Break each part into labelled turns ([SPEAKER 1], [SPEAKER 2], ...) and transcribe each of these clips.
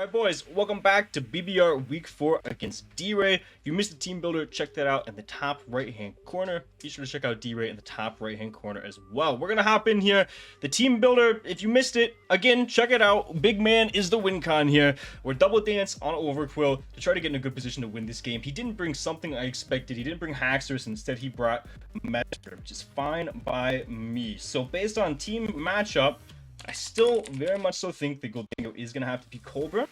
[SPEAKER 1] Alright boys, welcome back to BBR Week 4 against D-Ray. If you missed the team builder, check that out in the top right hand corner. Be sure to check out D-Ray in the top right hand corner as well. We're gonna hop in here. The team builder, if you missed it, again, check it out. Big man is the win con here. We're double dance on Overquill to try to get in a good position to win this game. He didn't bring something I expected. He didn't bring Haxorus, instead he brought Messer, which is fine by me. So based on team matchup, I still very much so think that Goldingo is going to have to be Cobra.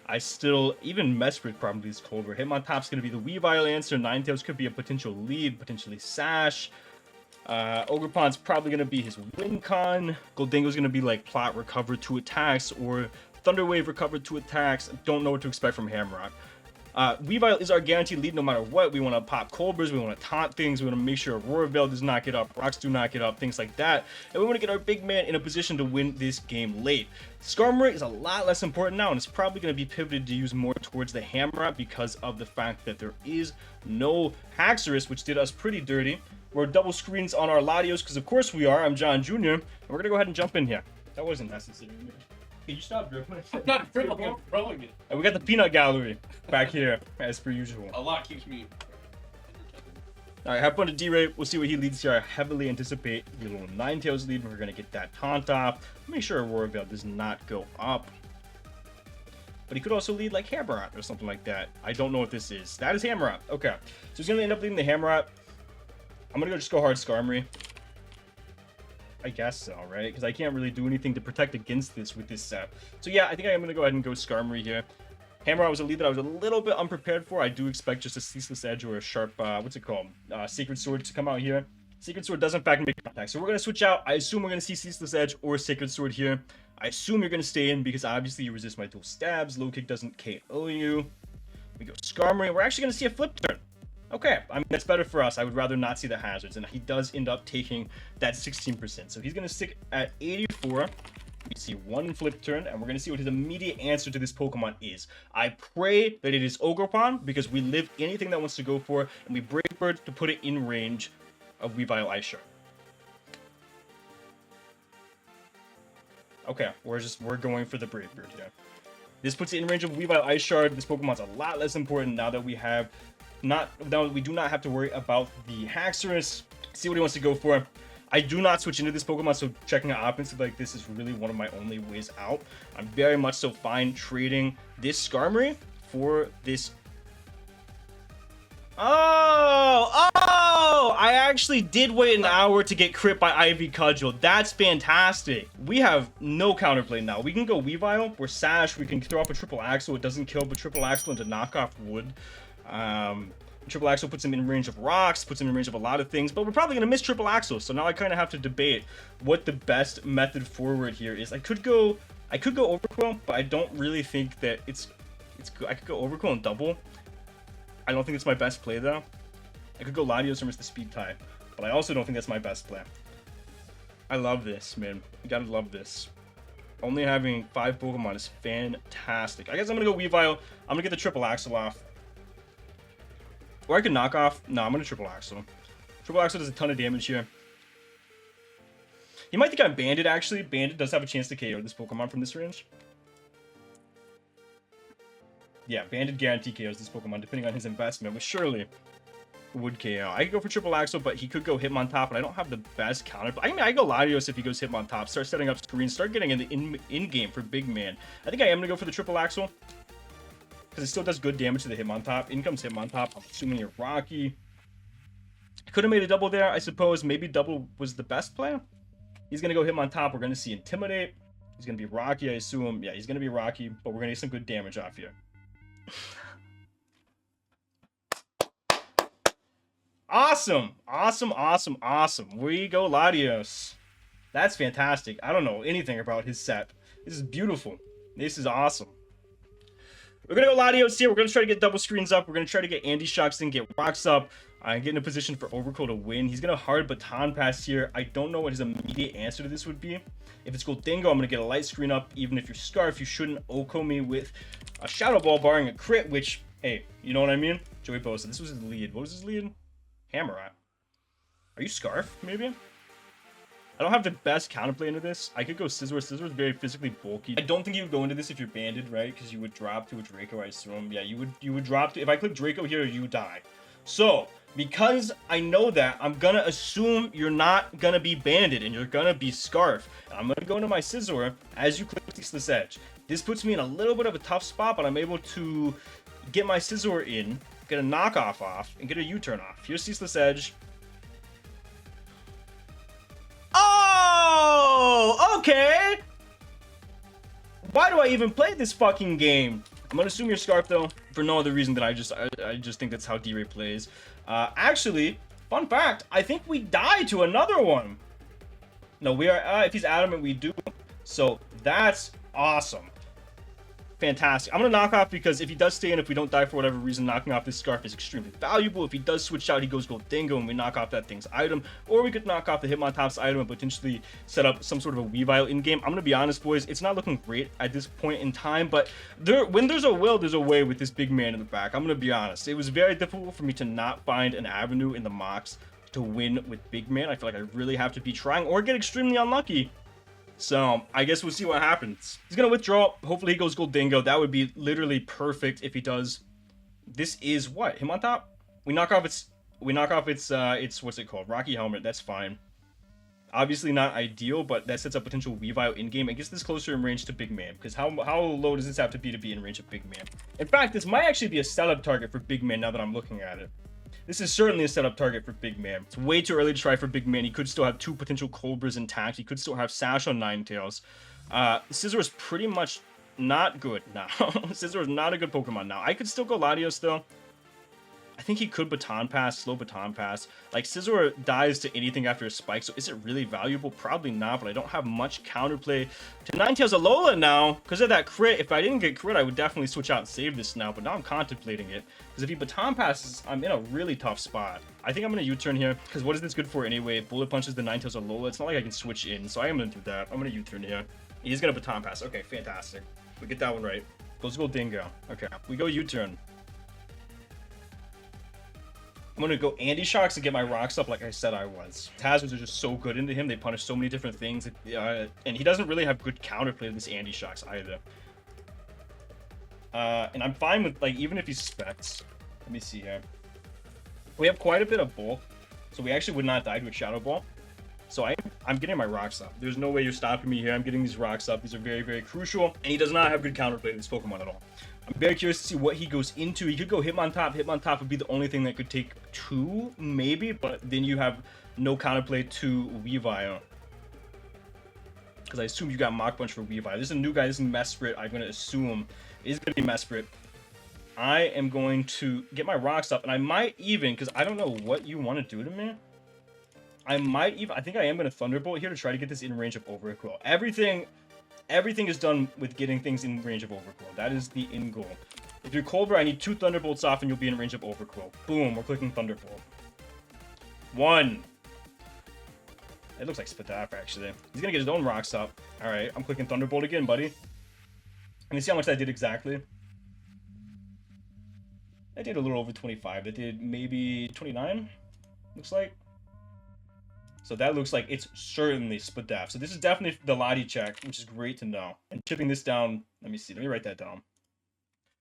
[SPEAKER 1] I still, even Mesprit probably is Cobra. Hitmontop's going to be the Weavile answer. Ninetales could be a potential lead, potentially Sash. OGERPON's probably going to be his win con. Goldingo's going to be like Plot recover 2 attacks or Thunderwave recover 2 attacks. Don't know what to expect from Hamrock. Weavile is our guaranteed lead no matter what. We want to pop Cobras, we want to taunt things, we want to make sure Aurora Veil does not get up, Rocks do not get up, things like that. And we want to get our big man in a position to win this game late. Skarmory is a lot less important now, and it's probably going to be pivoted to use more towards the Hammer because of the fact that there is no Haxorus, which did us pretty dirty. We're double screens on our Latios, because of course we are. I'm John Jr., and we're going to go ahead and jump in here. That wasn't necessary. Can you stop dribbling?
[SPEAKER 2] I'm not dribbling, I'm throwing it.
[SPEAKER 1] And we got the peanut gallery back here, as per usual.
[SPEAKER 2] A lot keeps me.
[SPEAKER 1] Alright, have fun to D-Ray. We'll see what he leads here. I heavily anticipate the little Ninetales lead. We're going to get that taunt off. Make sure Aurora Veil does not go up. But he could also lead like Hammerot or something like that. I don't know what this is. That is Hammerot. Okay. So he's going to end up leading the Hammerot. I'm going to just go hard Skarmory. I guess so, right? Because I can't really do anything to protect against this with this set. So yeah, I think I am going to go ahead and go Skarmory here. Hammer was a lead that I was a little bit unprepared for. I do expect just a Ceaseless Edge or a sharp, what's it called? Sacred Sword to come out here. Sacred Sword does in fact make contact. So we're going to switch out. I assume we're going to see Ceaseless Edge or Sacred Sword here. I assume you're going to stay in because obviously you resist my dual stabs. Low kick doesn't KO you. We go Skarmory. We're actually going to see a flip turn. Okay, I mean, that's better for us. I would rather not see the hazards, and he does end up taking that 16%. So he's going to stick at 84. We see one flip turn, and we're going to see what his immediate answer to this Pokemon is. I pray that it is OGERPON, because we live anything that wants to go for, and we Brave Bird to put it in range of Weavile Ice Shard. Okay, we're going for the Brave Bird here. This puts it in range of Weavile Ice Shard. This Pokemon's a lot less important now that we have we do not have to worry about the Haxorus. See what he wants to go for. I do not switch into this Pokemon, so checking out offensive like this is really one of my only ways out. I'm very much so fine trading this Skarmory for this. Oh! I actually did wait an hour to get crit by Ivy Cudgel. That's fantastic. We have no counterplay now. We can go Weavile. We're Sash. We can throw off a Triple Axle. It doesn't kill, but Triple Axle into knockoff would. Triple Axle puts him in range of rocks, puts him in range of a lot of things, but we're probably going to miss Triple Axle, so now I kind of have to debate what the best method forward here is. I could go Overquill, but I don't really think that it's good. I could go Overquill and double. I don't think it's my best play, though. I could go Latios or miss the speed tie, but I also don't think that's my best play. I love this, man. You gotta love this. Only having 5 Pokemon is fantastic. I guess I'm going to go Weavile. I'm going to get the Triple Axle off. Or I could knock off. No, I'm going to Triple Axle. Triple Axle does a ton of damage here. You might think I'm Banded, actually. Banded does have a chance to KO this Pokemon from this range. Yeah, Banded guarantee KOs this Pokemon, depending on his investment, which surely would KO. I could go for Triple Axle, but he could go Hitmontop, and I don't have the best counter. I mean, I go Latios if he goes Hitmontop. Start setting up screens, start getting in the in-game for big man. I think I am going to go for the Triple Axle, because it still does good damage to the Hitmontop. In comes Hitmontop. I'm assuming you're Rocky. Could have made a double there, I suppose. Maybe double was the best play. He's going to go Hitmontop. We're going to see Intimidate. He's going to be Rocky, I assume. Yeah, he's going to be Rocky, but we're going to get some good damage off here. Awesome. Awesome, awesome, awesome. We go Latios. That's fantastic. I don't know anything about his set. This is beautiful. This is awesome. We're going to go Latios here. We're going to try to get double screens up. We're going to try to get Andy Shocks in, get rocks up, and get in a position for Overquill to win. He's going to hard baton pass here. I don't know what his immediate answer to this would be. If it's Goldingo, I'm going to get a light screen up. Even if you're Scarf, you shouldn't Oko me with a Shadow Ball barring a crit, which, hey, you know what I mean? Joey Bosa, this was his lead. What was his lead? Hammerot. Are you Scarf, maybe? I don't have the best counterplay into this. I could go Scizor. Scizor is very physically bulky. I don't think you would go into this if you're banded, right? Because you would drop to a Draco, I assume. Yeah, you would drop to... If I click Draco here, you die. So, because I know that, I'm gonna assume you're not gonna be banded and you're gonna be Scarf. And I'm gonna go into my Scizor as you click Ceaseless Edge. This puts me in a little bit of a tough spot, but I'm able to get my Scizor in, get a knockoff off, and get a U-turn off. Here's Ceaseless Edge. Oh, okay. Why do I even play this fucking game? I'm gonna assume you're Scarf though, for no other reason than I just think that's how D-Ray plays. Actually, fun fact, I think we die to another one. No, we are. If he's adamant, we do. So that's awesome. Fantastic. I'm gonna knock off because if he does stay in, if we don't die for whatever reason, knocking off this Scarf is extremely valuable. If he does switch out, he goes Gold Dingo and we knock off that thing's item, or we could knock off the Hitmontop's item and potentially set up some sort of a Weavile in game. I'm gonna be honest, boys, it's not looking great at this point in time, but when there's a will, there's a way with this big man in the back. I'm gonna be honest. It was very difficult for me to not find an avenue in the mocks to win with big man. I feel like I really have to be trying or get extremely unlucky. So, I guess we'll see what happens. He's gonna withdraw. Hopefully he goes Gold Dingo. That would be literally perfect if he does. This is what? Him on top? We knock off its what's it called? Rocky Helmet. That's fine. Obviously not ideal, but that sets up potential Weavile in-game and gets this closer in range to Big Man. Because how low does this have to be in range of Big Man? In fact, this might actually be a setup target for Big Man now that I'm looking at it. This is certainly a setup target for Big Man. It's way too early to try for Big Man. He could still have 2 potential Cobras intact. He could still have Sash on Ninetales. Scizor is pretty much not good now. Scizor is not a good Pokemon now. I could still go Latios though. I think he could Baton Pass, slow Baton Pass. Like, Scizor dies to anything after a Spike, so is it really valuable? Probably not, but I don't have much counterplay to Ninetales Alola now because of that crit. If I didn't get crit, I would definitely switch out and save this now, but now I'm contemplating it. Because if he Baton Passes, I'm in a really tough spot. I think I'm going to U-turn here, because what is this good for anyway? Bullet Punches the Ninetales Alola. It's not like I can switch in, so I am going to do that. I'm going to U-turn here. He's going to Baton Pass. Okay, fantastic. We get that one right. Goes Gold Dingo. Okay, we go U-turn. I'm going to go Andy Shocks to get my rocks up like I said I was. Hazards are just so good into him. They punish so many different things. And he doesn't really have good counterplay to this Andy Shocks either. And I'm fine with, like, even if he specs. Let me see here. We have quite a bit of bulk. So we actually would not die to a Shadow Ball. So I'm getting my rocks up. There's no way you're stopping me here. I'm getting these rocks up. These are very, very crucial. And he does not have good counterplay to this Pokemon at all. I'm very curious to see what he goes into. He could go Hitmontop. Hitmontop would be the only thing that could take 2, maybe. But then you have no counterplay to Weavile. Because I assume you got Mach Punch for Weavile. This is a new guy. This is Mesprit. I'm going to assume it is going to be Mesprit. I am going to get my rocks up. And I might even, because I don't know what you want to do to me. I think I am going to Thunderbolt here to try to get this in range of Overgrowth. Everything is done with getting things in range of Overgrowth. That is the end goal. If you're Colbur, I need 2 Thunderbolts off and you'll be in range of Overgrowth. Boom, we're clicking Thunderbolt. 1. It looks like Spadaf, actually. He's gonna get his own rocks up. Alright, I'm clicking Thunderbolt again, buddy. Let me see how much that did exactly. That did a little over 25. That did maybe 29, looks like. So that looks like it's certainly Spadaf. So this is definitely the Lottie check, which is great to know. And chipping this down, let me see. Let me write that down.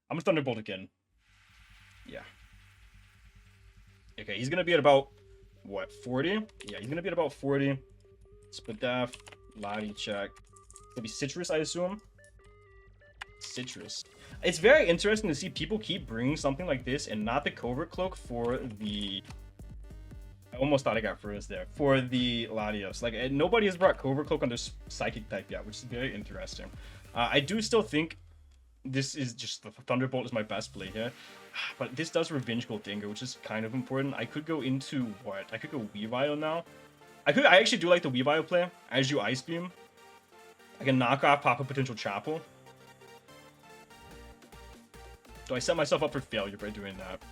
[SPEAKER 1] I'm gonna Thunderbolt again. Yeah. Okay, he's gonna be at about, what, 40? Yeah, he's gonna be at about 40. Spadaf, Lottie check. It'll be Citrus, I assume. Citrus. It's very interesting to see people keep bringing something like this and not the Covert Cloak for the... I almost thought I got froze there. For the Latios. Like, nobody has brought Covert Cloak on their Psychic type yet, which is very interesting. I do still think this is just... The Thunderbolt is my best play here. But this does Revenge Gold Dingo, which is kind of important. I could go into what? I could go Weavile now. I actually do like the Weavile play. As you Ice Beam. I can knock off, pop a potential Chapel. Do I set myself up for failure by doing that?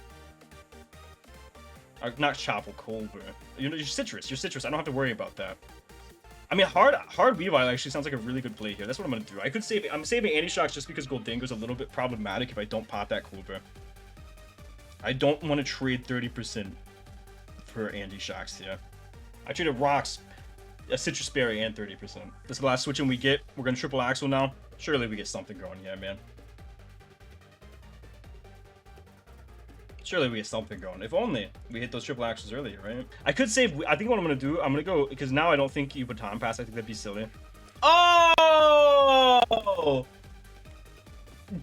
[SPEAKER 1] Not Chapel, Colbur. You're Citrus. You're Citrus. I don't have to worry about that. I mean, hard Weavile actually sounds like a really good play here. That's what I'm gonna do. I could save. I'm saving Anti-Shocks just because Gold Dingo is a little bit problematic if I don't pop that Colbur. I don't want to trade 30% for Anti-Shocks here. I traded Rocks. a citrus berry and 30%. This is the last switch in we get. We're gonna triple axle now. Surely we get something going here, man. Surely we get something going. If only we hit those triple axles earlier, right? I could save. I think what I'm gonna do, I'm gonna go, because now I don't think you baton pass. I think that'd be silly. Oh!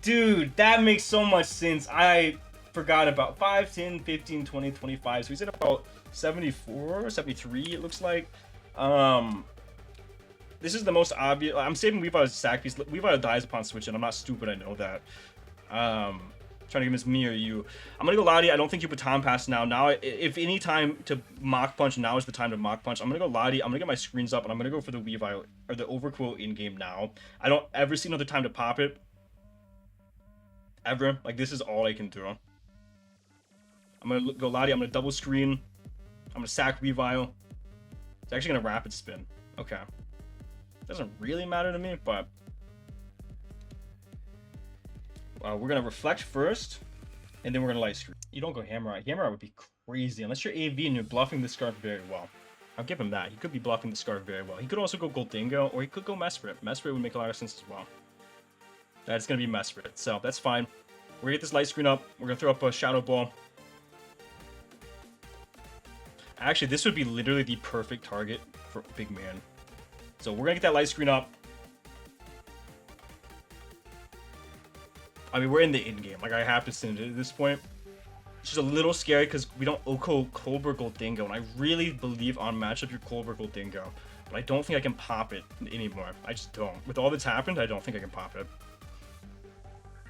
[SPEAKER 1] Dude, that makes so much sense. I forgot about 5, 10, 15, 20, 25. So he's at about 74, 73, it looks like. This is the most obvious. I'm saving Weavile as a sack piece. Weavile dies upon switch, and I'm not stupid. I know that. Trying to give this me or you. I'm gonna go Lottie. I don't think you baton pass now. Now, if any time to mock punch, now is the time to mock punch. I'm gonna go Lottie. I'm gonna get my screens up, and I'm gonna go for the Weavile or the overquill in game now. I don't ever see another time to pop it. Ever. Like, this is all I can do. I'm gonna go Lottie. I'm gonna double screen. I'm gonna sack Weavile. It's actually gonna rapid spin. Okay. Doesn't really matter to me, but we're gonna reflect first, and then we're gonna light screen. You don't go hammer eye. Hammer eye would be crazy unless you're AV and you're bluffing the scarf very well. I'll give him that. He could be bluffing the scarf very well. He could also go Goldingo, or he could go Mesprit. Mesprit would make a lot of sense as well. That's gonna be Mesprit, so that's fine. We're gonna get this light screen up. We're gonna throw up a Shadow Ball. Actually, this would be literally the perfect target for Big Man. So we're gonna get that light screen up. I mean, we're in the end game. Like, I have to send it at this point. It's just a little scary because we don't Oko Colbur Goldingo, and I really believe on matchup your Colbur Goldingo, but I don't think I can pop it anymore. I just don't. With all that's happened, I don't think I can pop it.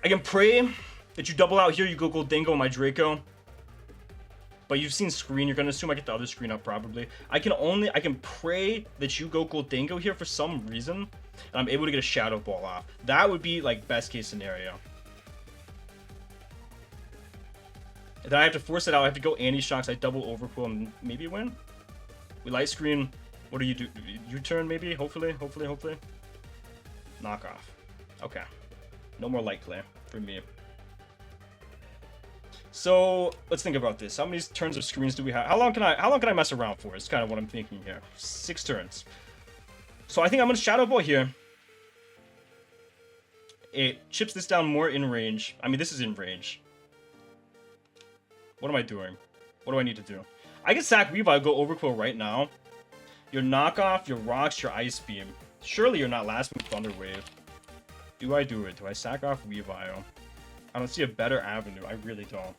[SPEAKER 1] I can pray that you double out here, you go Goldingo on my Draco. But you've seen screen, you're gonna assume I get the other screen up probably. I can pray that you go Goldingo here for some reason, and I'm able to get a Shadow Ball off. That would be like best case scenario. And then I have to force it out. I have to go anti-shocks. I double overquill and maybe win. We light screen. What do you do? U-turn maybe? Hopefully. Knock off. Okay. No more light clay for me. So let's think about this. How many turns of screens do we have? How long can I mess around for? Is kind of what I'm thinking here. 6 turns. So I think I'm gonna Shadow Ball here. It chips this down more in range. I mean, this is in range. What am I doing? What do I need to do? I can sack Weavile, go Overquill right now. Your knockoff, your rocks, your Ice Beam. Surely you're not last move Thunder Wave. Do I do it? Do I sack off Weavile? I don't see a better avenue. I really don't.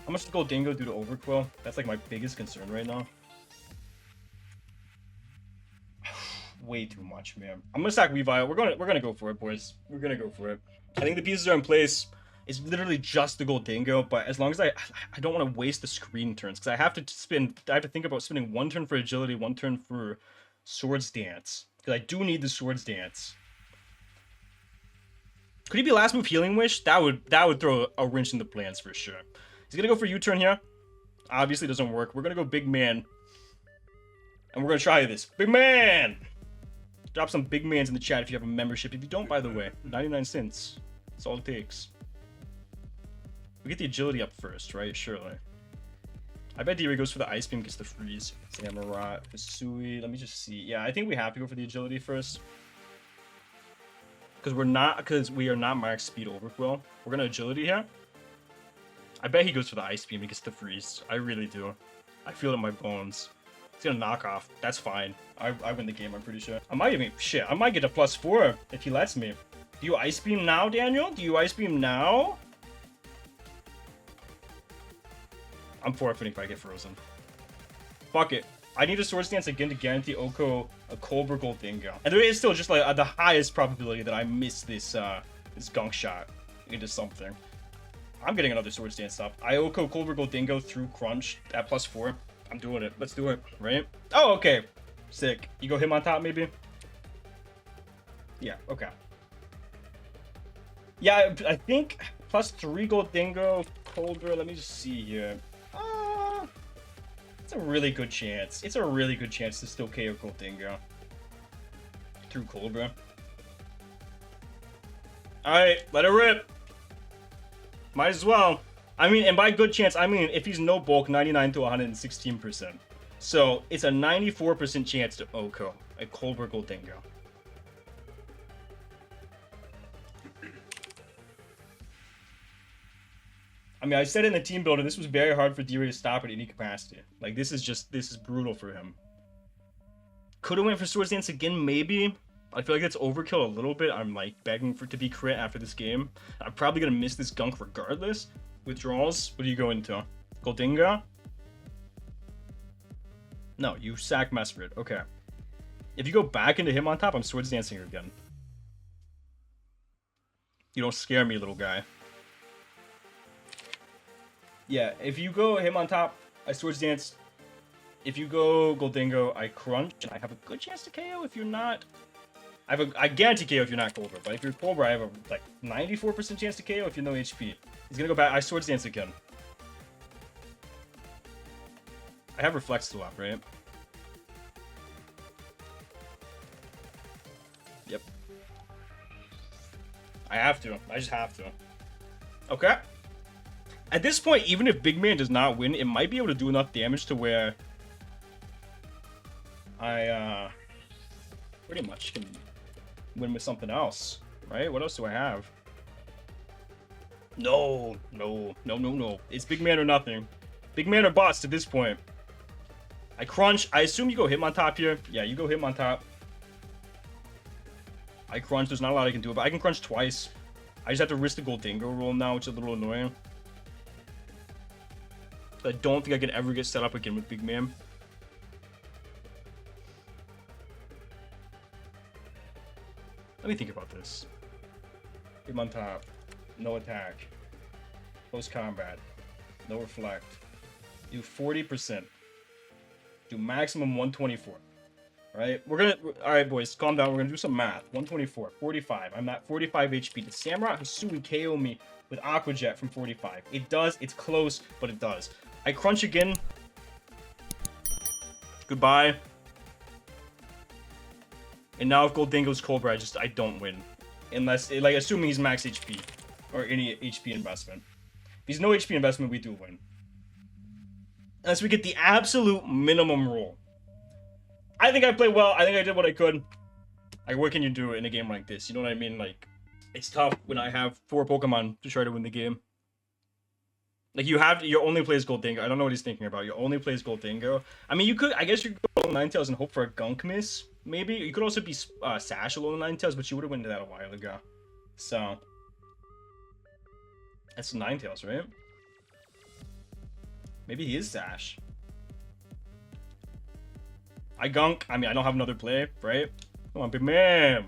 [SPEAKER 1] How much does Goldingo do to Overquill? That's like my biggest concern right now. Way too much, man. I'm gonna sack Weavile. We're gonna go for it, boys. We're gonna go for it. I think the pieces are in place. It's literally just the Goldingo, but as long as I don't want to waste the screen turns, because I have to think about spending 1 turn for agility, 1 turn for Swords Dance, because I do need the Swords Dance. Could he be last move Healing Wish? That would throw a wrench in the plans for sure. He's gonna go for U-turn here. Obviously doesn't work. We're gonna go Big Man, and we're gonna try this. Big Man. Drop some Big Mans in the chat if you have a membership. If you don't, by the way, 99 cents. That's all it takes. We get the agility up first, right? Surely. I bet D-Ray goes for the Ice Beam, gets the freeze. Samurott, Hisui. Let me just see. Yeah, I think we have to go for the agility first. Because we are not max speed Overquill. We're gonna agility here. I bet he goes for the Ice Beam, he gets the freeze. I really do. I feel it in my bones. He's gonna knock off. That's fine. I win the game, I'm pretty sure. I might get a +4 if he lets me. Do you Ice Beam now, Daniel? Do you Ice Beam now? I'm forfeiting if I get frozen. Fuck it. I need a Swords Dance again to guarantee Oko a Colbur Goldingo. And there is still just like the highest probability that I miss this this gunk shot into something. I'm getting another Swords Dance up. I Oko Colbur Goldingo through Crunch at +4. I'm doing it. Let's do it, right? Oh, okay. Sick. You go him on top, maybe? Yeah, okay. Yeah, I think +3 Goldingo, Colbur. Let me just see here. It's a really good chance. It's a really good chance to still KO Goldingo through Colbur. Alright, let it rip. Might as well. I mean, and by good chance, I mean if he's no bulk, 99 to 116%. So it's a 94% chance to Oko, a Colbur Goldingo. I mean, I said in the team builder, this was very hard for D-Ray to stop at any capacity. Like, this is brutal for him. Could have went for Swords Dance again, maybe. I feel like that's overkill a little bit. I'm, like, begging for it to be crit after this game. I'm probably going to miss this gunk regardless. Withdrawals, what do you go into? Goldingo? No, you sack Mesprit. Okay. If you go back into him on top, I'm Swords Dancing again. You don't scare me, little guy. Yeah, if you go him on top, I Swords Dance. If you go Goldingo, I Crunch, and I have a good chance to KO. If you're not, I guarantee KO if you're not Colbur. But if you're Colbur, I have a like 94% chance to KO if you're no HP. He's gonna go back. I Swords Dance again. I have Reflect still up, right? Yep. I have to. I just have to. Okay. At this point, even if Big Man does not win, it might be able to do enough damage to where I pretty much can win with something else, right? What else do I have? No. It's Big Man or nothing. Big Man or bust at this point. I Crunch. I assume you go him on top here. Yeah, you go him on top. I Crunch. There's not a lot I can do, but I can Crunch twice. I just have to risk the Goldingo roll now, which is a little annoying. I don't think I can ever get set up again with Big Man. Let me think about this. Him on top. No attack. Close combat. No reflect. Do 40%. Do maximum 124. Alright? Alright, boys. Calm down. We're gonna do some math. 124. 45. I'm at 45 HP. The Samurai Hisui KO me with Aqua Jet from 45. It does. It's close, but it does. I Crunch again. Goodbye. And now if Goldingo's Cobra, I don't win. Unless, like, assuming he's max HP. Or any HP investment. If he's no HP investment, we do win. Unless we get the absolute minimum roll. I think I played well. I think I did what I could. Like, what can you do in a game like this? You know what I mean? Like, it's tough when I have 4 Pokemon to try to win the game. Like, you only plays Goldingo. I don't know what he's thinking about. You only plays Goldingo. I mean, I guess you could go Ninetales and hope for a Gunk Miss, maybe. You could also be Sash alone Ninetales, but you would have went to that a while ago. So, that's Ninetales, right? Maybe he is Sash. I Gunk. I mean, I don't have another play, right? Come on, big man.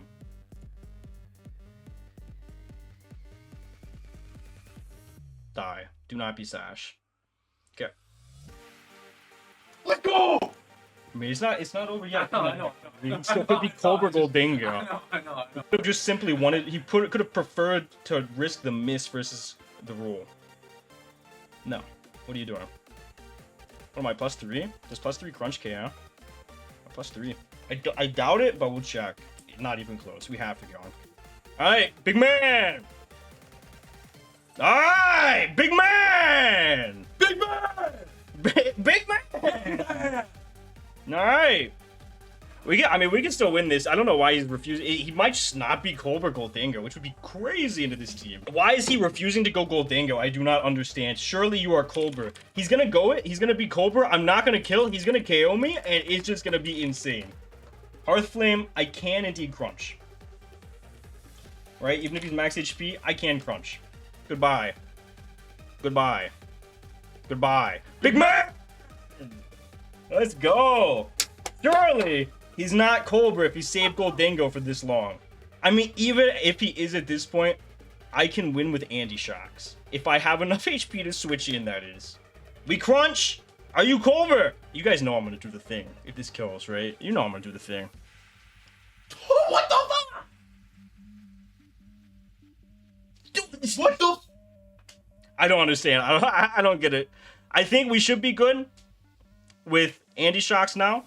[SPEAKER 1] Die. Do not be Sash. Okay.
[SPEAKER 2] Let's go!
[SPEAKER 1] I mean, it's not over yet.
[SPEAKER 2] I know.
[SPEAKER 1] He still could be Cobra Goldingo.
[SPEAKER 2] I know.
[SPEAKER 1] He could have just simply wanted. He could have preferred to risk the miss versus the roll. No. What are you doing? What am I, +3? Does +3 Crunch KO? +3. I doubt it, but we'll check. Not even close. We have to go on. Alright, big man! Alright, big man!
[SPEAKER 2] Big man!
[SPEAKER 1] Big man! Alright. We can still win this. I don't know why he's refusing. He might just not be Colbur Goldingo, which would be crazy into this team. Why is he refusing to go Goldingo? I do not understand. Surely you are Colbur. He's gonna go it. He's gonna be Colbur. I'm not gonna kill. He's gonna KO me, and it's just gonna be insane. Hearthflame, I can indeed Crunch. Right? Even if he's max HP, I can Crunch. Goodbye. Goodbye. Goodbye. Big man! Let's go! Surely! He's not Colbur if he saved Goldingo for this long. I mean, even if he is at this point, I can win with Andy Shocks. If I have enough HP to switch in, that is. We Crunch! Are you Colbur? You guys know I'm gonna do the thing if this kills, right? You know I'm gonna do the thing.
[SPEAKER 2] What the fuck? Dude, what the?
[SPEAKER 1] I don't understand. I don't get it. I think we should be good with Andy Shocks now.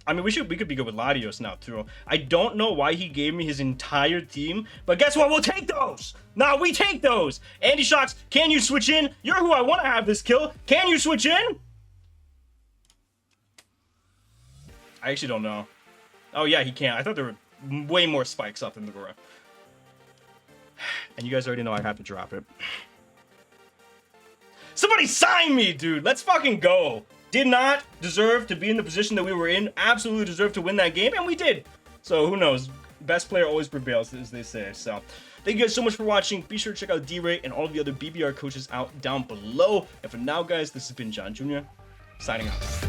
[SPEAKER 1] I mean, we could be good with Latios now, too. I don't know why he gave me his entire team, but guess what? We'll take those! Nah, we take those! Andy Shocks, can you switch in? You're who I want to have this kill. Can you switch in? I actually don't know. Oh yeah, he can't. I thought there were way more spikes up in the room. And you guys already know I have to drop it. Somebody sign me, dude. Let's fucking go. Did not deserve to be in the position that we were in. Absolutely deserved to win that game, and we did. So who knows? Best player always prevails, as they say. So thank you guys so much for watching. Be sure to check out D-Ray and all of the other BBR coaches out down below. And for now, guys, this has been John Jr. signing off.